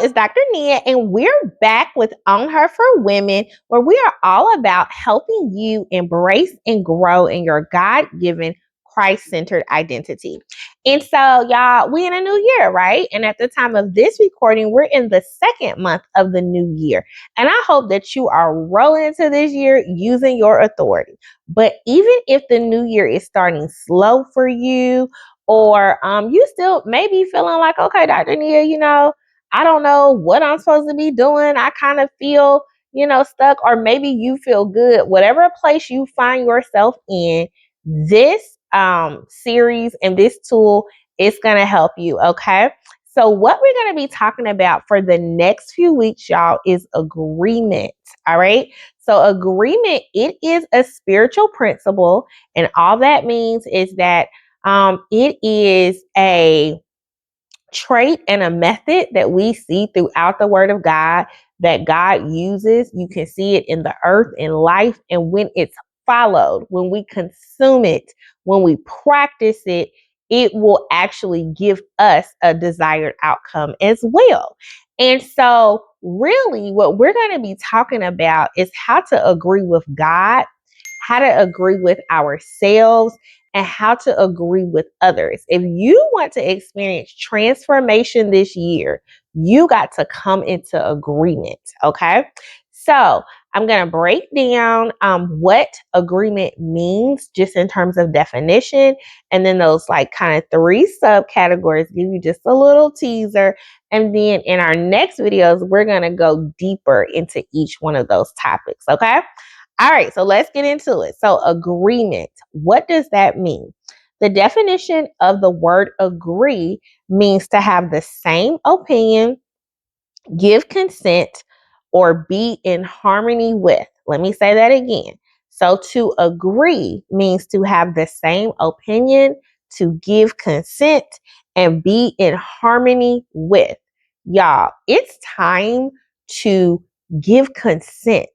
it's Dr. Nia, and we're back with On Her for Women, where we are all about helping you embrace and grow in your God-given, Christ-centered identity. And so, y'all, we in a new year, right? And at the time of this recording, we're in the second month of the new year. And I hope that you are rolling into this year using your authority. But even if the new year is starting slow for you, or you still maybe feeling like, okay, Dr. Nia, I don't know what I'm supposed to be doing. I kind of feel, stuck, or maybe you feel good. Whatever place you find yourself in, this series and this tool is going to help you, okay? So what we're going to be talking about for the next few weeks, y'all, is agreement, all right? So agreement, it is a spiritual principle, and all that means is that it is a trait and a method that we see throughout the Word of God that God uses. You can see it in the earth, in life, and when it's followed, when we consume it, when we practice it, it will actually give us a desired outcome as well. And so, really, what we're going to be talking about is how to agree with God, how to agree with ourselves, and how to agree with others. If you want to experience transformation this year, you got to come into agreement, okay? So I'm going to break down what agreement means just in terms of definition. And then those kind of 3 subcategories, give you just a little teaser. And then in our next videos, we're going to go deeper into each one of those topics, okay? All right, so let's get into it. So agreement, what does that mean? The definition of the word agree means to have the same opinion, give consent, or be in harmony with. Let me say that again. So to agree means to have the same opinion, to give consent, and be in harmony with. Y'all, it's time to give consent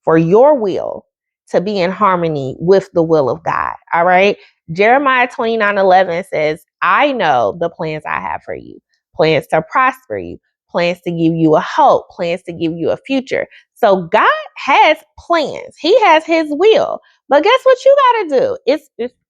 for your will to be in harmony with the will of God. All right. Jeremiah 29:11 says, I know the plans I have for you, plans to prosper you, plans to give you a hope, plans to give you a future. So God has plans. He has his will. But guess what you got to do?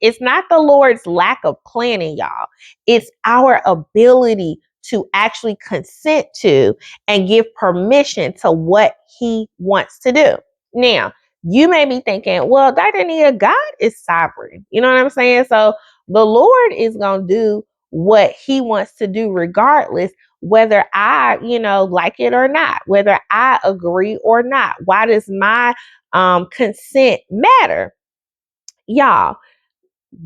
It's not the Lord's lack of planning, y'all. It's our ability to actually consent to and give permission to what he wants to do. Now, you may be thinking, well, Dr. Nia, God is sovereign. You know what I'm saying? So the Lord is going to do what he wants to do regardless, whether I, like it or not, whether I agree or not. Why does my consent matter? Y'all,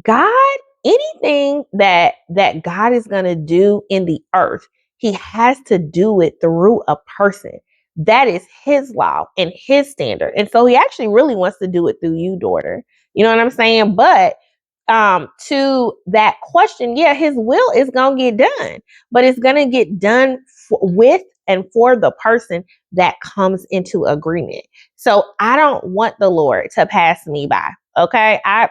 God, anything that God is going to do in the earth, he has to do it through a person. That is his law and his standard. And so he actually really wants to do it through you, daughter. You know what I'm saying? But to that question, yeah, his will is going to get done, but it's going to get done with and for the person that comes into agreement. So I don't want the Lord to pass me by. Okay. I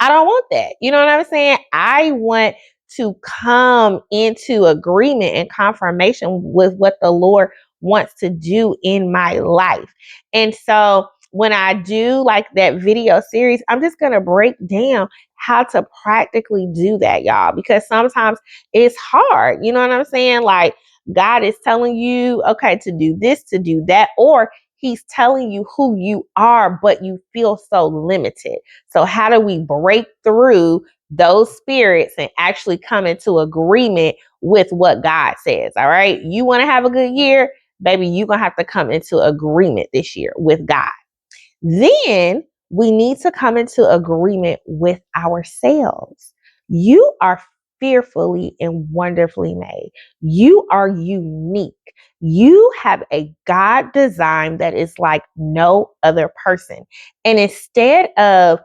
don't want that. You know what I'm saying? I want to come into agreement and confirmation with what the Lord wants to do in my life. And so when I do that video series, I'm just going to break down how to practically do that, y'all, because sometimes it's hard. You know what I'm saying? God is telling you, okay, to do this, to do that, or he's telling you who you are, but you feel so limited. So how do we break through those spirits and actually come into agreement with what God says? All right. You want to have a good year, baby, you're going to have to come into agreement this year with God. Then we need to come into agreement with ourselves. You are fearfully and wonderfully made. You are unique. You have a God design that is like no other person. And instead of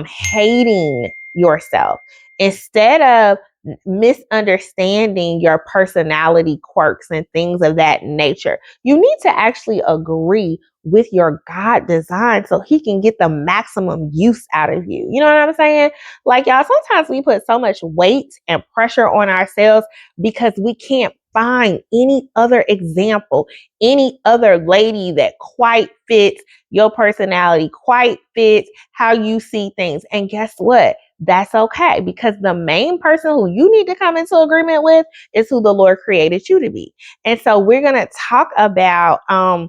hating yourself, instead of misunderstanding your personality quirks and things of that nature, you need to actually agree with your God design so he can get the maximum use out of you. You know what I'm saying? Y'all, sometimes we put so much weight and pressure on ourselves because we can't find any other example, any other lady that quite fits your personality, quite fits how you see things. And guess what? That's okay, because the main person who you need to come into agreement with is who the Lord created you to be. And so we're going to talk about how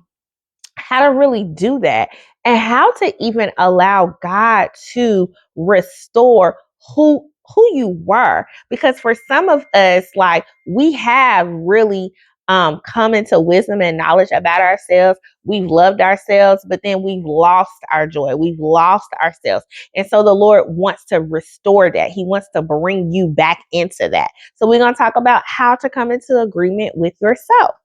to really do that and how to even allow God to restore who you were. Because for some of us, like, we have really come into wisdom and knowledge about ourselves. We've loved ourselves, but then we've lost our joy. We've lost ourselves. And so the Lord wants to restore that. He wants to bring you back into that. So we're going to talk about how to come into agreement with yourself.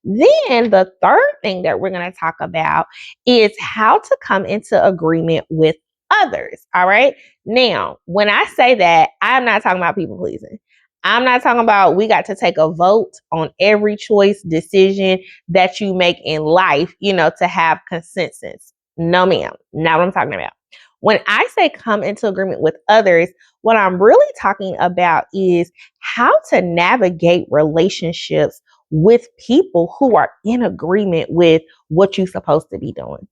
Then the third thing that we're going to talk about is how to come into agreement with others. All right. Now, when I say that, I'm not talking about people pleasing. I'm not talking about we got to take a vote on every choice decision that you make in life, to have consensus. No, ma'am. Not what I'm talking about. When I say come into agreement with others, what I'm really talking about is how to navigate relationships with people who are in agreement with what you're supposed to be doing.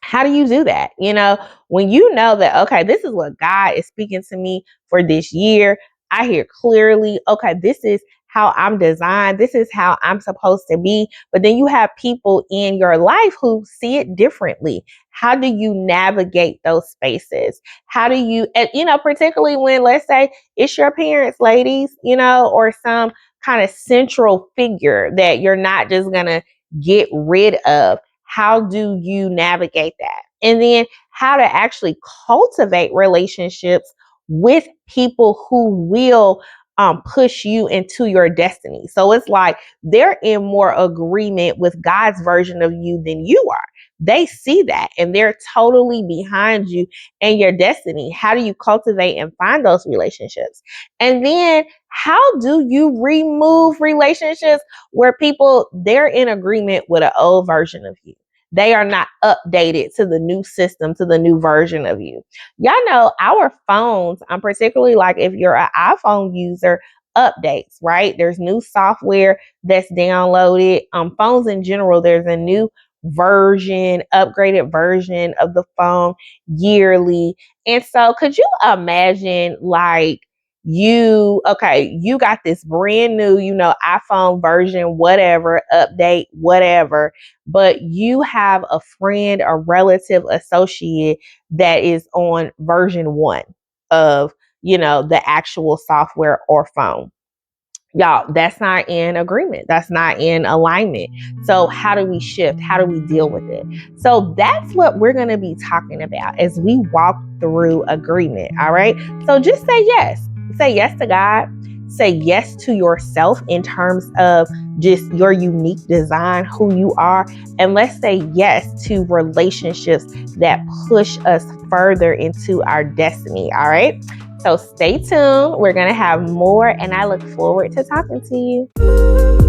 How do you do that? When you know that, okay, this is what God is speaking to me for this year. I hear clearly, okay, this is how I'm designed. This is how I'm supposed to be. But then you have people in your life who see it differently. How do you navigate those spaces? How do you, and, particularly when, let's say, it's your parents, ladies, or some kind of central figure that you're not just going to get rid of. How do you navigate that? And then how to actually cultivate relationships with people who will push you into your destiny. So it's like they're in more agreement with God's version of you than you are. They see that and they're totally behind you and your destiny. How do you cultivate and find those relationships? And then how do you remove relationships where people, they're in agreement with an old version of you? They are not updated to the new system, to the new version of you. Y'all know our phones, particularly like if you're an iPhone user, updates, right? There's new software that's downloaded. Phones in general, there's a new version, upgraded version of the phone yearly. And so could you imagine, like, you got this brand new, iPhone version, whatever, update, whatever, but you have a friend, a relative, associate that is on version 1 of, the actual software or phone. Y'all, that's not in agreement. That's not in alignment. So how do we shift? How do we deal with it? So that's what we're going to be talking about as we walk through agreement. All right. So just say yes. Say yes to God. Say yes to yourself in terms of just your unique design, who you are. And let's say yes to relationships that push us further into our destiny. All right. So stay tuned. We're going to have more, and I look forward to talking to you.